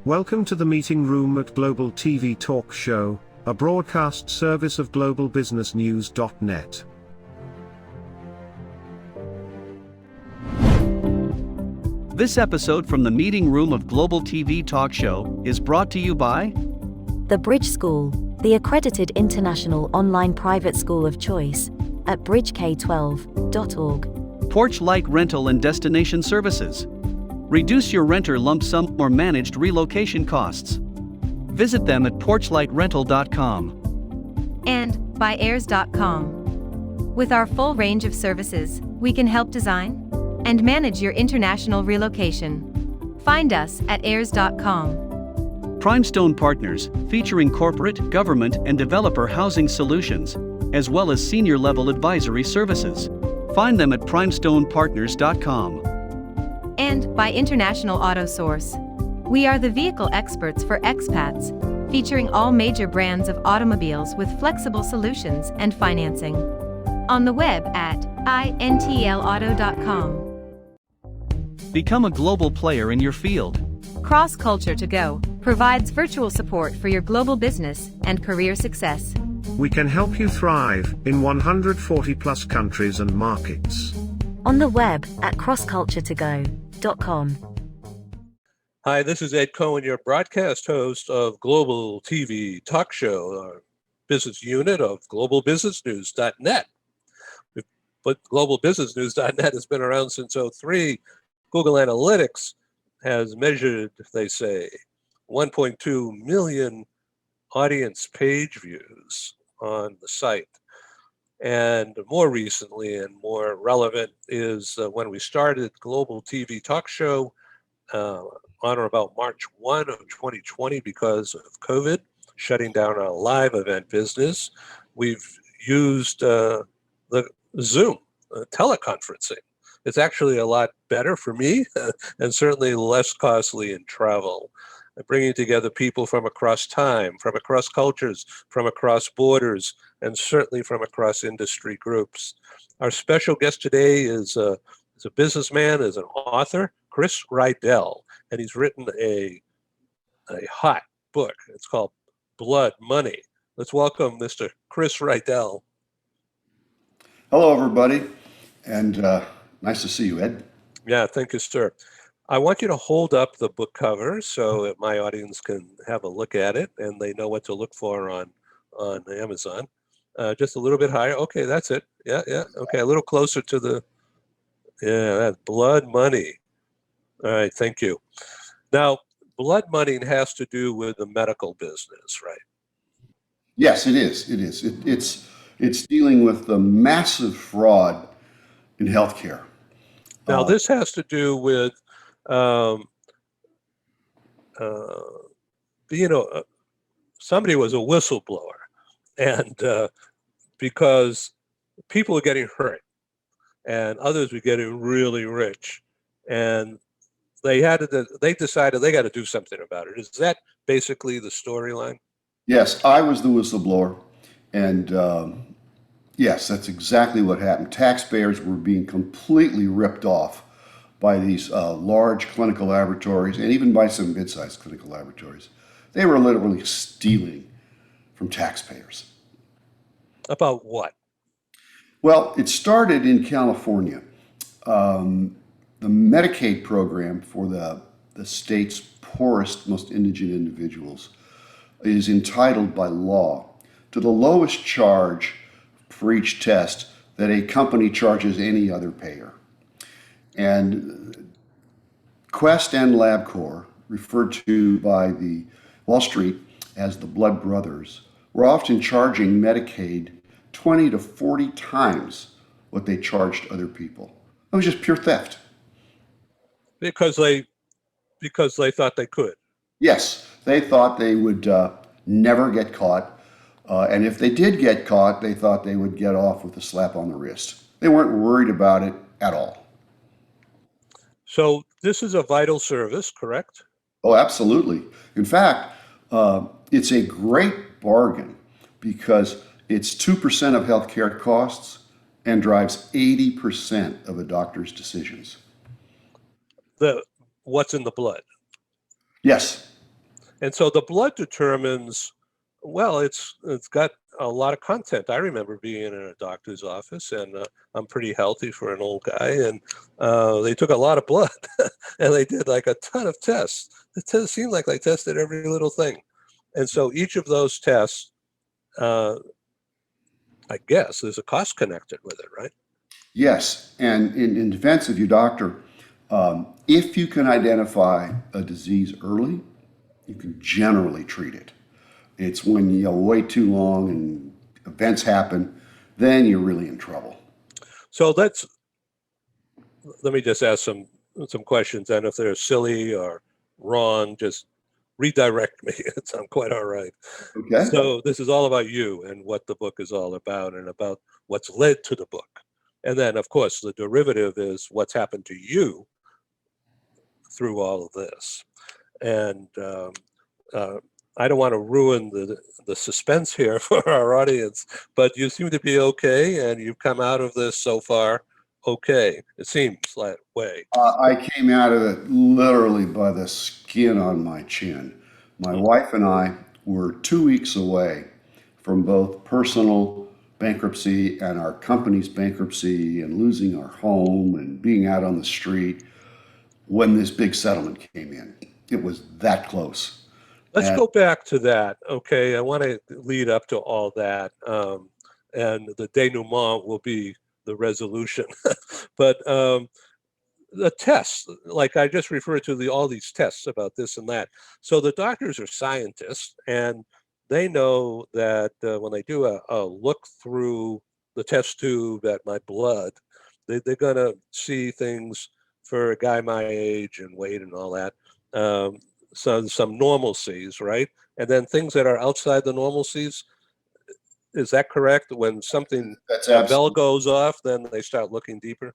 Welcome to the meeting room at Global TV Talk Show, a broadcast service of globalbusinessnews.net. This episode from the meeting room of Global TV Talk Show is brought to you by The Bridge School, the accredited international online private school of choice, at bridgek12.org. Porch Light Rental and Destination Services. Reduce your renter lump sum or managed relocation costs. Visit them at porchlightrental.com. And by airs.com. With our full range of services, we can help design and manage your international relocation. Find us at airs.com. Primestone Partners, featuring corporate, government, and developer housing solutions, as well as senior-level advisory services. Find them at primestonepartners.com. And by International Auto Source. We are the vehicle experts for expats, featuring all major brands of automobiles with flexible solutions and financing. On the web at intlauto.com. Become a global player in your field. Cross Culture to Go provides virtual support for your global business and career success. We can help you thrive in 140 plus countries and markets. On the web at crossculturetogo.com. Hi, this is Ed Cohen, your broadcast host of Global TV Talk Show, our business unit of globalbusinessnews.net. But globalbusinessnews.net has been around since '03. Google Analytics has measured, they say, 1.2 million audience page views on the site. And more recently and more relevant is when we started Global TV Talk Show on or about March 1 of 2020 because of COVID, shutting down our live event business. We've used the Zoom teleconferencing. It's actually a lot better for me and certainly less costly in travel. Bringing together people from across time, from across cultures, from across borders, and certainly from across industry groups. Our special guest today is a businessman, is an author, Chris Riedel, and he's written a hot book. It's called Blood Money. Let's welcome Mr. Chris Riedel. Hello, everybody, and nice to see you, Ed. Yeah, thank you, sir. I want you to hold up the book cover so that my audience can have a look at it and they know what to look for on Amazon. Just a little bit higher. Okay, that's it. Yeah. Okay, a little closer to that's Blood Money. All right, thank you. Now, blood money has to do with the medical business, right? Yes, it is. It is. It's dealing with the massive fraud in healthcare. Now, this has to do with somebody was a whistleblower, and because people were getting hurt and others were getting really rich, and they decided they got to do something about it. Is that basically the storyline? Yes, I was the whistleblower, and yes, that's exactly what happened. Taxpayers were being completely ripped off by these large clinical laboratories, and even by some mid-sized clinical laboratories. They were literally stealing from taxpayers. About what? Well, it started in California. The Medicaid program for the state's poorest, most indigent individuals is entitled by law to the lowest charge for each test that a company charges any other payer. And Quest and LabCorp, referred to by the Wall Street as the Blood Brothers, were often charging Medicaid 20 to 40 times what they charged other people. It was just pure theft. Because they thought they could. Yes, they thought they would never get caught. And if they did get caught, they thought they would get off with a slap on the wrist. They weren't worried about it at all. So this is a vital service, correct? Oh, absolutely. In fact, it's a great bargain because it's 2% of healthcare costs and drives 80% of a doctor's decisions. the what's in the blood. Yes. And so the blood determines, well, it's got a lot of content. I remember being in a doctor's office, and I'm pretty healthy for an old guy, and they took a lot of blood, and they did like a ton of tests. It seemed like they tested every little thing. And so each of those tests, I guess, there's a cost connected with it, right? Yes. And in defense of your doctor, if you can identify a disease early, you can generally treat it. It's when you wait too long and events happen, then you're really in trouble. So let me just ask some questions, and if they're silly or wrong, just redirect me. I'm quite all right. Okay? So this is all about you and what the book is all about, and about what's led to the book. And then, of course, the derivative is what's happened to you through all of this. And I don't want to ruin the suspense here for our audience, but you seem to be okay, and you've come out of this so far okay. It seems that way. I came out of it literally by the skin on my chin. My wife and I were 2 weeks away from both personal bankruptcy and our company's bankruptcy and losing our home and being out on the street when this big settlement came in. It was that close. Let's And go back to that. Okay, I want to lead up to all that, and the denouement will be the resolution. But the tests, like I just referred to all these tests about this and that. So the doctors are scientists, and they know that when they do a look through the test tube at my blood, they're going to see things for a guy my age and weight and all that. So some normalcies, right? And then things that are outside the normalcies. Is that correct? When something, that's a bell absolutely goes off, then they start looking deeper?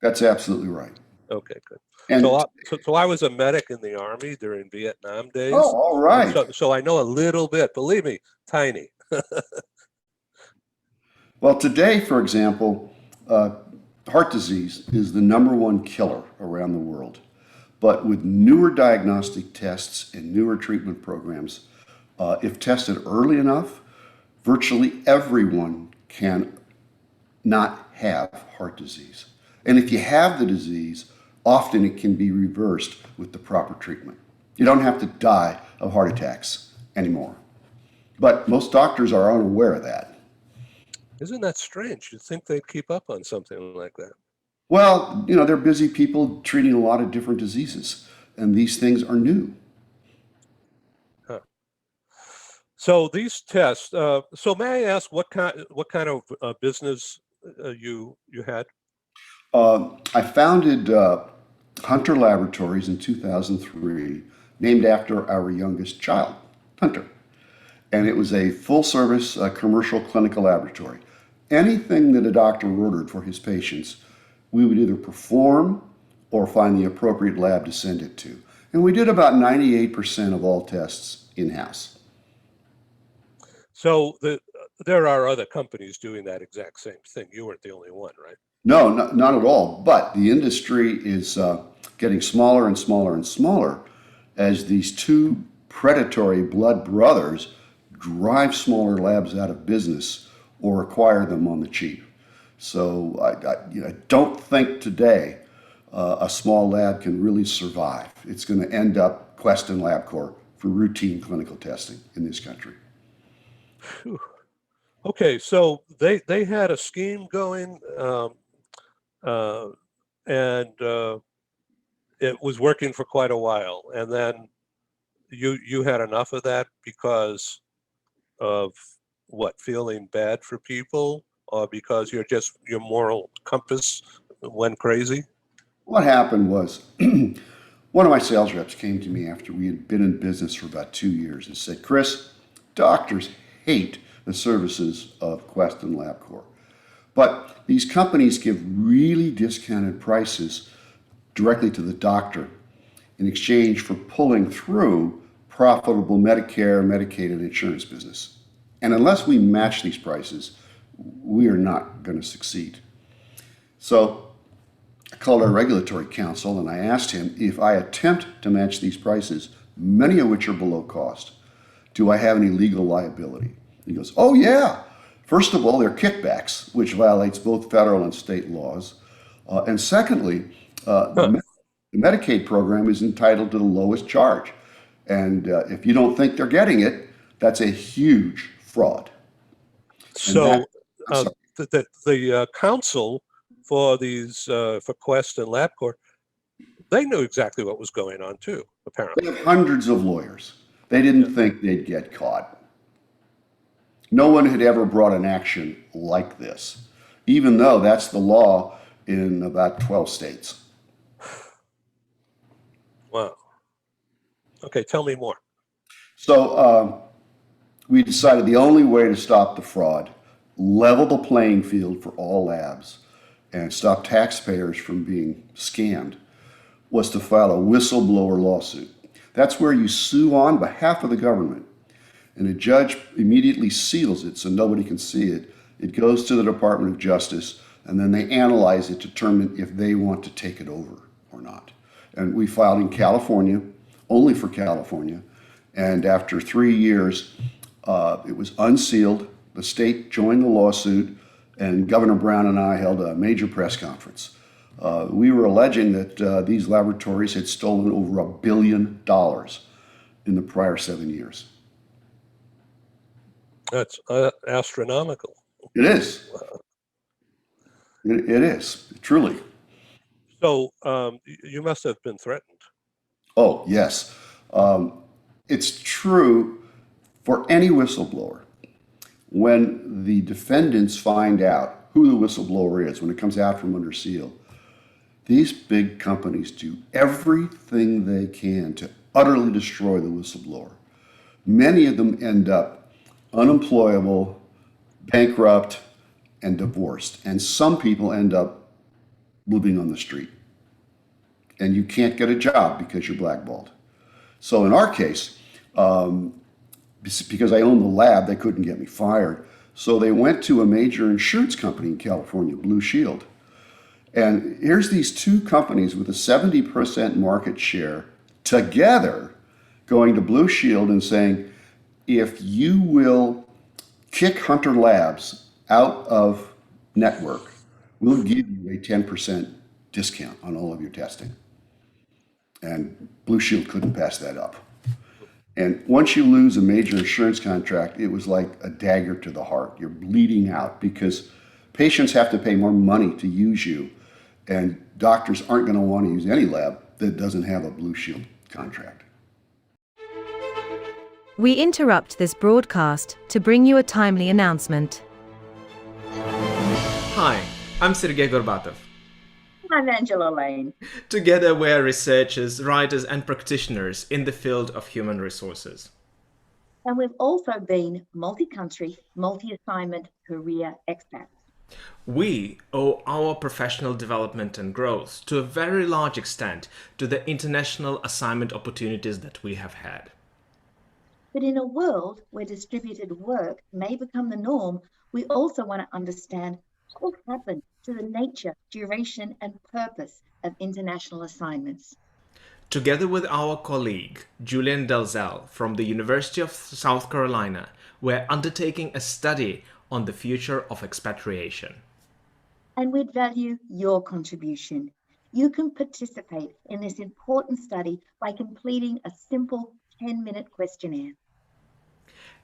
that's absolutely right. Okay, good. So, And so I was a medic in the Army during Vietnam days, oh, all and right. so I know a little bit. Believe me, tiny. Well, today, for example, heart disease is the #1 killer around the world. But with newer diagnostic tests and newer treatment programs, if tested early enough, virtually everyone can not have heart disease. And if you have the disease, often it can be reversed with the proper treatment. You don't have to die of heart attacks anymore. But most doctors are unaware of that. Isn't that strange? You'd think they'd keep up on something like that. Well, they're busy people treating a lot of different diseases, and these things are new. Huh. So these tests. So may I ask what kind of business you had? I founded Hunter Laboratories in 2003, named after our youngest child, Hunter. And it was a full-service commercial clinical laboratory. Anything that a doctor ordered for his patients, we would either perform or find the appropriate lab to send it to. And we did about 98% of all tests in-house. So there are other companies doing that exact same thing. You weren't the only one, right? No, not at all. But the industry is getting smaller and smaller and smaller as these two predatory blood brothers drive smaller labs out of business or acquire them on the cheap. So I don't think today a small lab can really survive. It's going to end up Quest and LabCorp for routine clinical testing in this country. Whew. Okay, so they had a scheme going, and it was working for quite a while, and then you had enough of that because of what, feeling bad for people, or because your moral compass went crazy? What happened was one of my sales reps came to me after we had been in business for about 2 years and said, "Chris, doctors hate the services of Quest and LabCorp. But these companies give really discounted prices directly to the doctor in exchange for pulling through profitable Medicare, Medicaid, and insurance business. And unless we match these prices, we are not going to succeed." So a called our regulatory counsel and I asked him, if I attempt to match these prices, many of which are below cost, do I have any legal liability? He goes, oh yeah. First of all, they're kickbacks, which violates both federal and state laws. And secondly, the Medicaid program is entitled to the lowest charge. And if you don't think they're getting it, that's a huge fraud. So I'm sorry. the counsel for these for Quest and LabCorp, they knew exactly what was going on too, apparently. They have hundreds of lawyers. They didn't think they'd get caught. No one had ever brought an action like this, even though that's the law in about 12 states. Wow. Okay, tell me more. So we decided the only way to stop the fraud, level the playing field for all labs, and stop taxpayers from being scammed, was to file a whistleblower lawsuit. That's where you sue on behalf of the government, and a judge immediately seals it so nobody can see it. It goes to the Department of Justice, and then they analyze it to determine if they want to take it over or not. And we filed in California, only for California, and after 3 years, it was unsealed. The state joined the lawsuit, and Governor Brown and I held a major press conference. We were alleging that these laboratories had stolen over $1 billion in the prior 7 years. That's astronomical. It is. It is, truly. So you must have been threatened. Oh, yes. It's true for any whistleblower. When the defendants find out who the whistleblower is, when it comes out from under seal, these big companies do everything they can to utterly destroy the whistleblower. Many of them end up unemployable, bankrupt, and divorced. And some people end up living on the street. And you can't get a job because you're blackballed. So in our case, because I own the lab, they couldn't get me fired. So they went to a major insurance company in California, Blue Shield. And here's these two companies with a 70% market share together going to Blue Shield and saying, if you will kick Hunter Labs out of network, we'll give you a 10% discount on all of your testing. And Blue Shield couldn't pass that up. And once you lose a major insurance contract, it was like a dagger to the heart. You're bleeding out because patients have to pay more money to use you, and doctors aren't going to want to use any lab that doesn't have a Blue Shield contract. We interrupt this broadcast to bring you a timely announcement. Hi, I'm Sergei Gorbatov. I'm Angela Lane. Together we're researchers, writers and practitioners in the field of human resources. And we've also been multi-country, multi-assignment career expats. We owe our professional development and growth to a very large extent to the international assignment opportunities that we have had. But in a world where distributed work may become the norm, we also want to understand what happened to the nature, duration, and purpose of international assignments. Together with our colleague, Julian Dalzell from the University of South Carolina, we're undertaking a study on the future of expatriation. And we'd value your contribution. You can participate in this important study by completing a simple 10-minute questionnaire.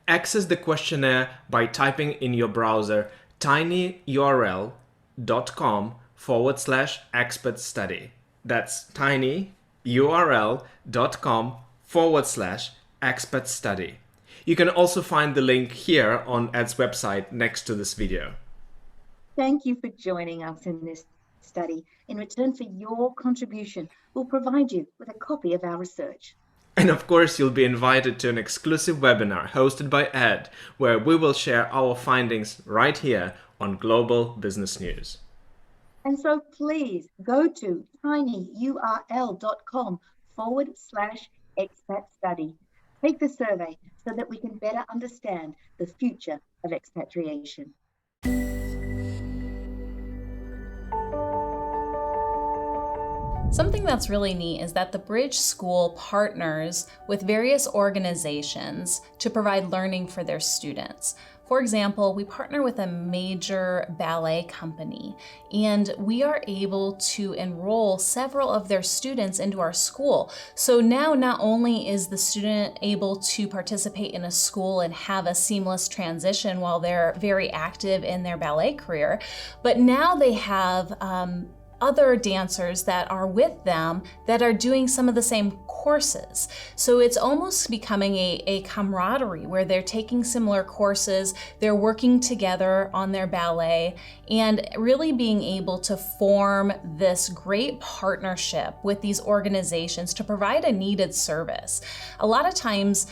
Access the questionnaire by typing in your browser tinyurl.com/expert study. That's tinyurl.com/expert study. You can also find the link here on Ed's website next to this video. Thank you for joining us in this study. In return for your contribution, we'll provide you with a copy of our research. And of course, you'll be invited to an exclusive webinar hosted by Ed, where we will share our findings right here on Global Business News. And so please go to tinyurl.com/expat study. Take the survey so that we can better understand the future of expatriation. Something that's really neat is that the Bridge School partners with various organizations to provide learning for their students. For example, we partner with a major ballet company, and we are able to enroll several of their students into our school. So now not only is the student able to participate in a school and have a seamless transition while they're very active in their ballet career, but now they have other dancers that are with them that are doing some of the same courses. So it's almost becoming a camaraderie where they're taking similar courses, they're working together on their ballet, and really being able to form this great partnership with these organizations to provide a needed service. A lot of times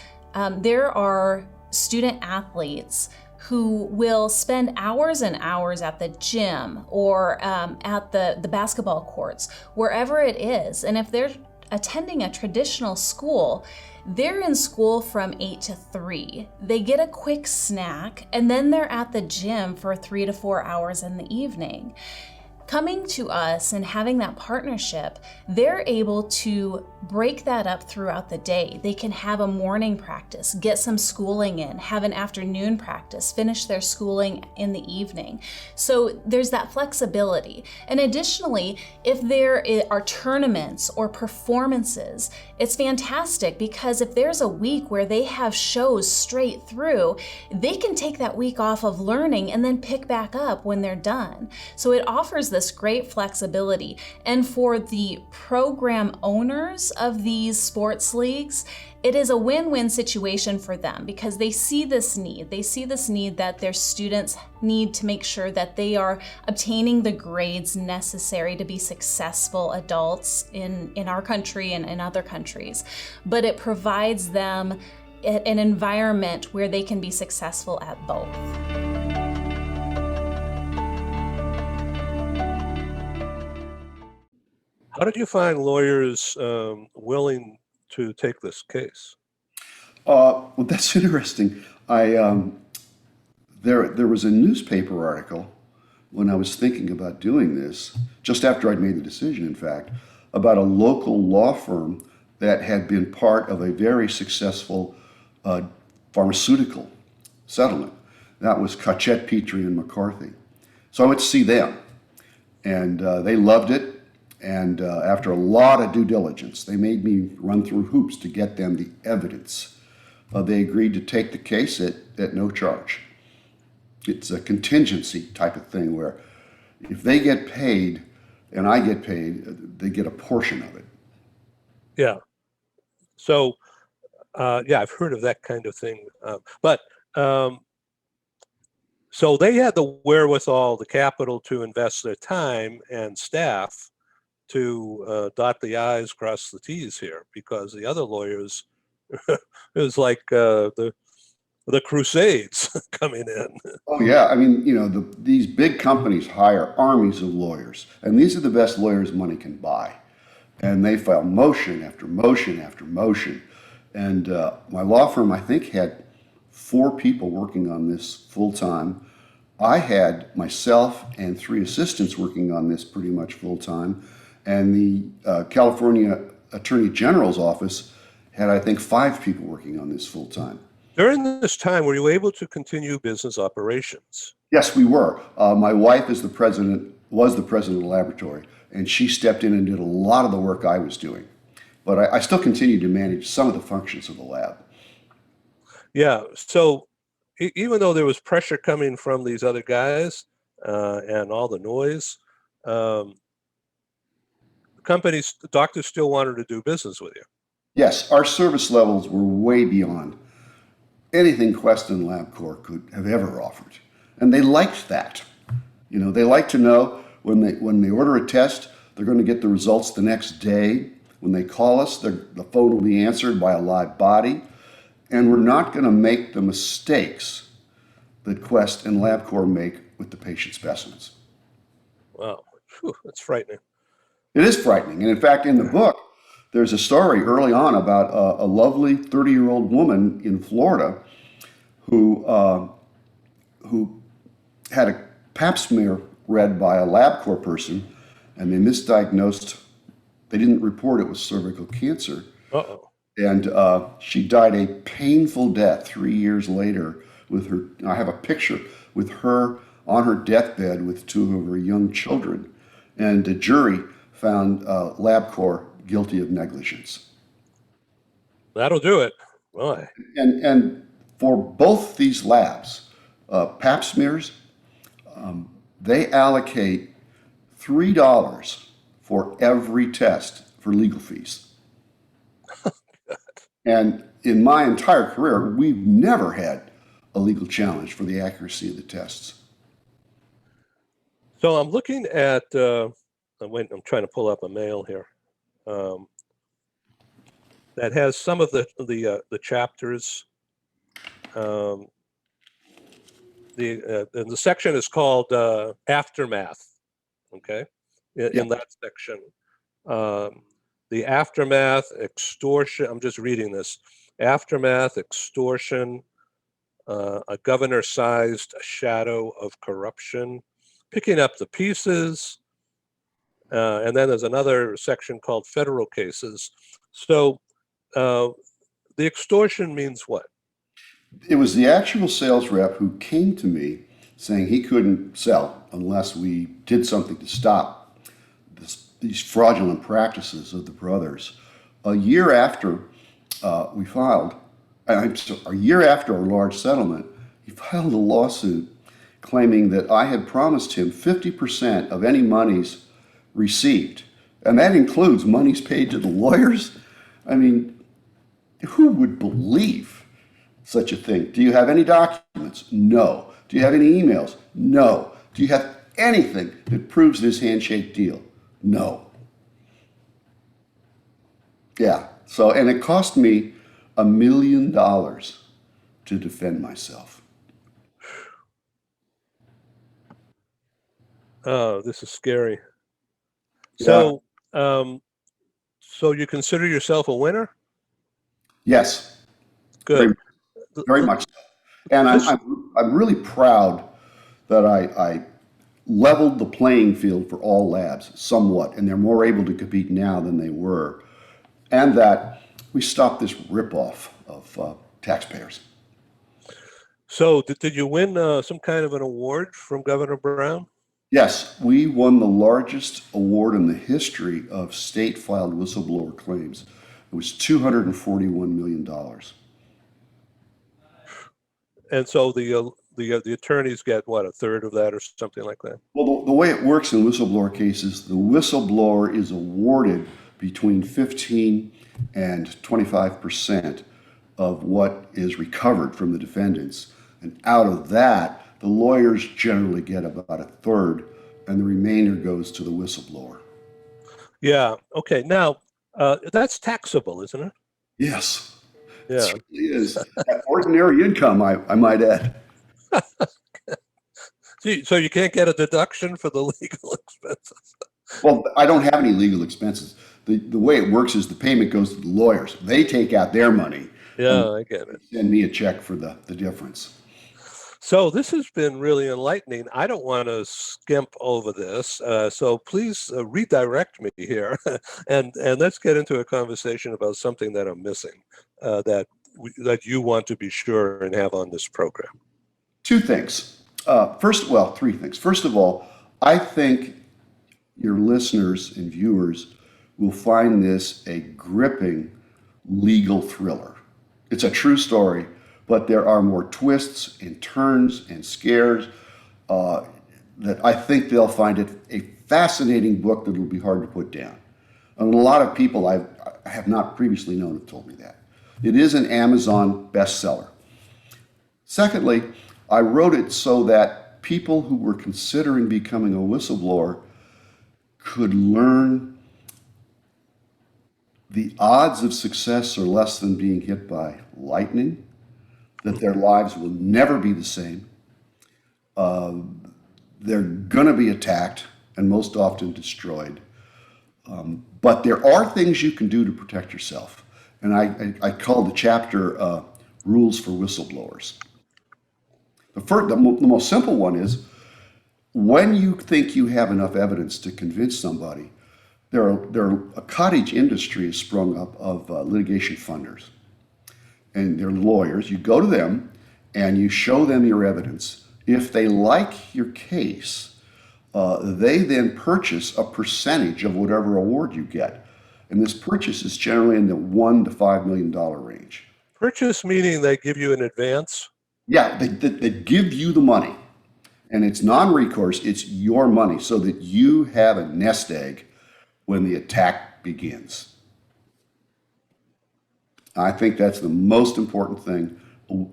there are student athletes who will spend hours and hours at the gym or at the basketball courts, wherever it is. And if they're attending a traditional school, they're in school from 8 to 3. They get a quick snack, and then they're at the gym for 3 to 4 hours in the evening. Coming to us and having that partnership, they're able to break that up throughout the day. They can have a morning practice, get some schooling in, have an afternoon practice, finish their schooling in the evening. So there's that flexibility. And additionally, if there are tournaments or performances, it's fantastic because if there's a week where they have shows straight through, they can take that week off of learning and then pick back up when they're done. So it offers this great flexibility. And for the program owners of these sports leagues, it is a win-win situation for them because they see this need. They see this need that their students need to make sure that they are obtaining the grades necessary to be successful adults in our country and in other countries. But it provides them an environment where they can be successful at both. How did you find lawyers willing to take this case? Well, that's interesting. There was a newspaper article when I was thinking about doing this, just after I'd made the decision, in fact, about a local law firm that had been part of a very successful pharmaceutical settlement. That was Cachette, Petrie, and McCarthy. So I went to see them, and they loved it. And after a lot of due diligence, they made me run through hoops to get them the evidence. They agreed to take the case at no charge. It's a contingency type of thing where if they get paid and I get paid, they get a portion of it. Yeah. So, yeah, I've heard of that kind of thing. So they had the wherewithal, the capital to invest their time and staff to dot the I's, cross the T's here, because the other lawyers, it was like the Crusades coming in. Oh yeah, I mean, these big companies hire armies of lawyers, and these are the best lawyers money can buy, and they file motion after motion after motion. And my law firm, I think, had 4 people working on this full time. I had myself and 3 assistants working on this pretty much full time. And the California Attorney General's office had, I think, 5 people working on this full time. During this time, were you able to continue business operations? Yes, we were. My wife was the president of the laboratory, and she stepped in and did a lot of the work I was doing. But I still continued to manage some of the functions of the lab. Yeah. So even though there was pressure coming from these other guys and all the noise, the doctors still wanted to do business with you. Yes, our service levels were way beyond anything Quest and LabCorp could have ever offered. And they liked that. They like to know when they order a test, they're going to get the results the next day. When they call us, the phone will be answered by a live body. And we're not going to make the mistakes that Quest and LabCorp make with the patient specimens. Wow, whew, that's frightening. It is frightening. And in fact, in the book, there's a story early on about a lovely 30-year-old woman in Florida who had a pap smear read by a LabCorp person, and they misdiagnosed They didn't report it was cervical cancer. Uh-oh. And she died a painful death 3 years later with her. I have a picture with her on her deathbed with two of her young children. And the jury found LabCorp guilty of negligence. That'll do it. Boy. And for both these labs, Pap smears, they allocate $3 for every test for legal fees. And in my entire career, we've never had a legal challenge for the accuracy of the tests. So I'm looking at, I'm trying to pull up a mail here that has some of the chapters. And the section is called Aftermath. Okay, in that section, the aftermath, extortion. I'm just reading this. Aftermath, extortion, a governor-sized shadow of corruption, picking up the pieces, and then there's another section called federal cases. So the extortion means what? It was the actual sales rep who came to me saying he couldn't sell unless we did something to stop these fraudulent practices of the brothers. A year after we filed, a year after our large settlement, he filed a lawsuit claiming that I had promised him 50% of any monies received. And that includes monies paid to the lawyers. I mean, who would believe such a thing? Do you have any documents? No. Do you have any emails? No. Do you have anything that proves this handshake deal? No. Yeah. So, and it cost me $1 million to defend myself. Oh, this is scary. Yeah. So you consider yourself a winner? Yes. Good. Very much so. And I'm really proud that I leveled the playing field for all labs somewhat, and they're more able to compete now than they were, and that we stopped this ripoff of taxpayers. So did you win some kind of an award from Governor Brown? Yes, we won the largest award in the history of state-filed whistleblower claims. It was $241 million. And so the attorneys get what, a third of that or something like that? Well, the way it works in whistleblower cases, the whistleblower is awarded between 15 and 25% of what is recovered from the defendants. And out of that, the lawyers generally get about a third, and the remainder goes to the whistleblower. Yeah. Okay. Now, that's taxable, isn't it? Yes. Yeah. It certainly is. At ordinary income, I might add. So you can't get a deduction for the legal expenses? Well, I don't have any legal expenses. The way it works is the payment goes to the lawyers. They take out their money. Yeah, I get it. Send me a check for the difference. So this has been really enlightening. I don't want to skimp over this, so please redirect me here, and let's get into a conversation about something that I'm missing, that you want to be sure and have on this program. Two things. Three things. First of all, I think your listeners and viewers will find this a gripping legal thriller. It's a true story, but there are more twists and turns and scares that I think they'll find it a fascinating book that will be hard to put down. And a lot of people I have not previously known have told me that. It is an Amazon bestseller. Secondly, I wrote it so that people who were considering becoming a whistleblower could learn the odds of success are less than being hit by lightning, that their lives will never be the same. They're going to be attacked and most often destroyed. But there are things you can do to protect yourself. And I call the chapter Rules for Whistleblowers. The most simple one is when you think you have enough evidence to convince somebody, A cottage industry has sprung up of litigation funders, and they're lawyers. You go to them and you show them your evidence. If they like your case, they then purchase a percentage of whatever award you get. And this purchase is generally in the $1 to $5 million range. Purchase meaning they give you an advance? Yeah, they give you the money. And it's non-recourse, it's your money, so that you have a nest egg when the attack begins. I think that's the most important thing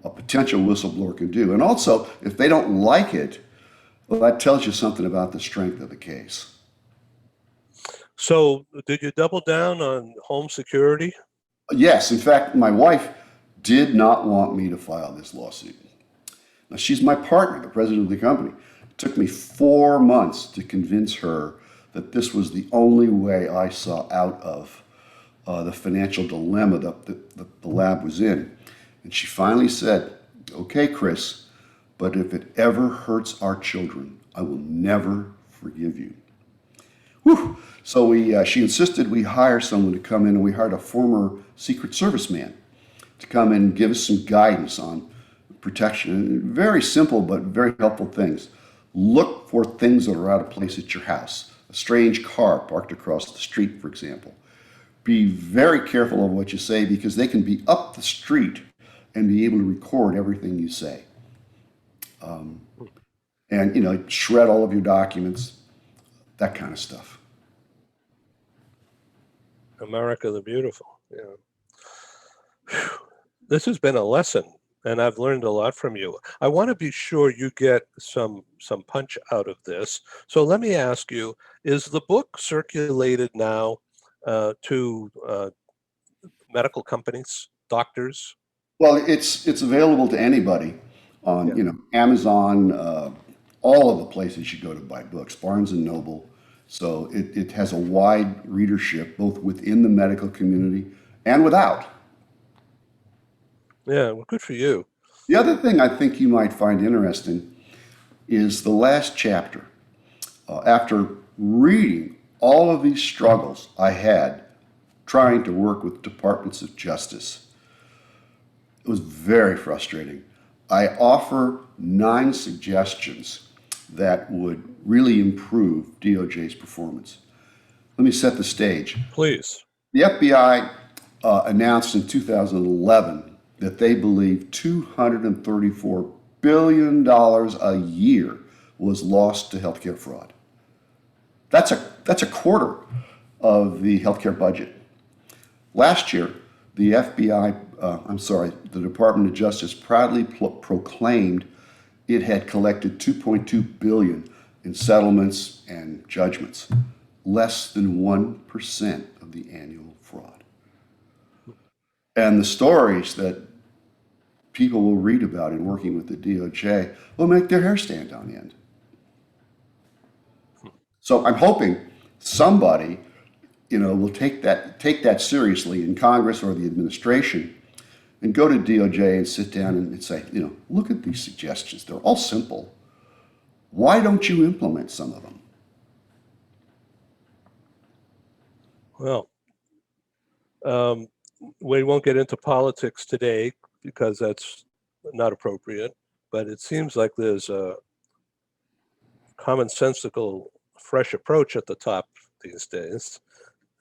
a potential whistleblower can do. And also, if they don't like it, well, that tells you something about the strength of the case. So did you double down on home security? Yes, in fact, my wife did not want me to file this lawsuit. Now, she's my partner, the president of the company. It took me 4 months to convince her that this was the only way I saw out of the financial dilemma that the lab was in. And she finally said, "Okay, Chris, but if it ever hurts our children, I will never forgive you." Whew. So she insisted we hire someone to come in, and we hired a former Secret Service man to come in and give us some guidance on protection. And very simple but very helpful things. Look for things that are out of place at your house. A strange car parked across the street, for example. Be very careful of what you say, because they can be up the street and be able to record everything you say. And shred all of your documents, that kind of stuff. America the Beautiful. Yeah. Whew. This has been a lesson, and I've learned a lot from you. I want to be sure you get some punch out of this. So let me ask you, is the book circulated now to medical companies, doctors? Well, it's available to anybody on Amazon, all of the places you go to buy books, Barnes and Noble. So it has a wide readership, both within the medical community and without. Yeah, well, good for you. The other thing I think you might find interesting is the last chapter. After reading all of these struggles I had trying to work with departments of justice, it was very frustrating. I offer 9 suggestions that would really improve DOJ's performance. Let me set the stage. Please. The FBI announced in 2011 that they believe $234 billion a year was lost to healthcare fraud. That's a quarter of the healthcare budget. Last year, the the Department of Justice proudly proclaimed it had collected $2.2 billion in settlements and judgments, less than 1% of the annual fraud. And the stories that people will read about in working with the DOJ will make their hair stand on end. So I'm hoping somebody, will take that seriously in Congress or the administration, and go to DOJ and sit down and say, look at these suggestions. They're all simple. Why don't you implement some of them? Well, we won't get into politics today because that's not appropriate, but it seems like there's a commonsensical, fresh approach at the top these days,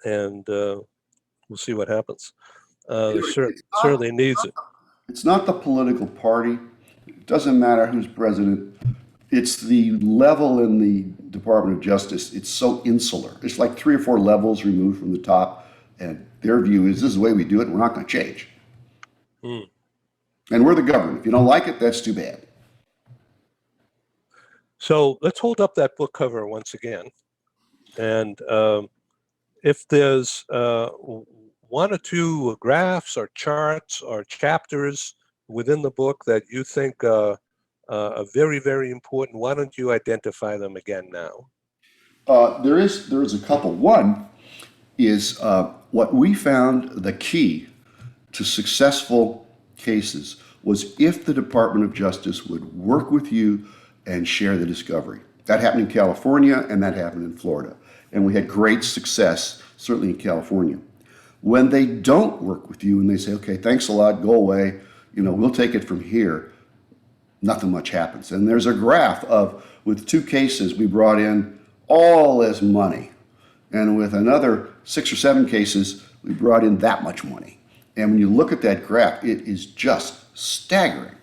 and we'll see what happens. Certainly needs it. It's not the political party. It doesn't matter who's president. It's the level in the Department of Justice. It's so insular. It's like 3 or 4 levels removed from the top, and their view is this is the way we do it, and we're not going to change. And we're the government. If you don't like it, that's too bad. So let's hold up that book cover once again. And if there's 1 or 2 graphs or charts or chapters within the book that you think are very, very important, why don't you identify them again now? There is a couple. One is what we found the key to successful cases was if the Department of Justice would work with you and share the discovery. That happened in California, and that happened in Florida. and we had great success, certainly in California. When they don't work with you and they say, okay, thanks a lot, go away, we'll take it from here, nothing much happens. And there's a graph of, with 2 cases, we brought in all this money. And with another 6 or 7 cases, we brought in that much money. And when you look at that graph, it is just staggering.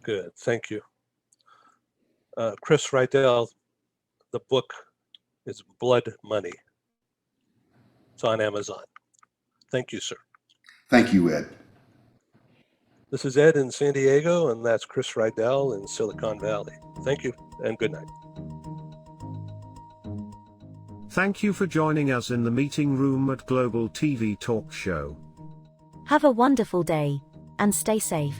Good, thank you. Chris Riedel, the book is Blood Money. It's on Amazon. Thank you, sir. Thank you, Ed. This is Ed in San Diego, and that's Chris Riedel in Silicon Valley. Thank you, and good night. Thank you for joining us in the meeting room at Global TV Talk Show. Have a wonderful day, and stay safe.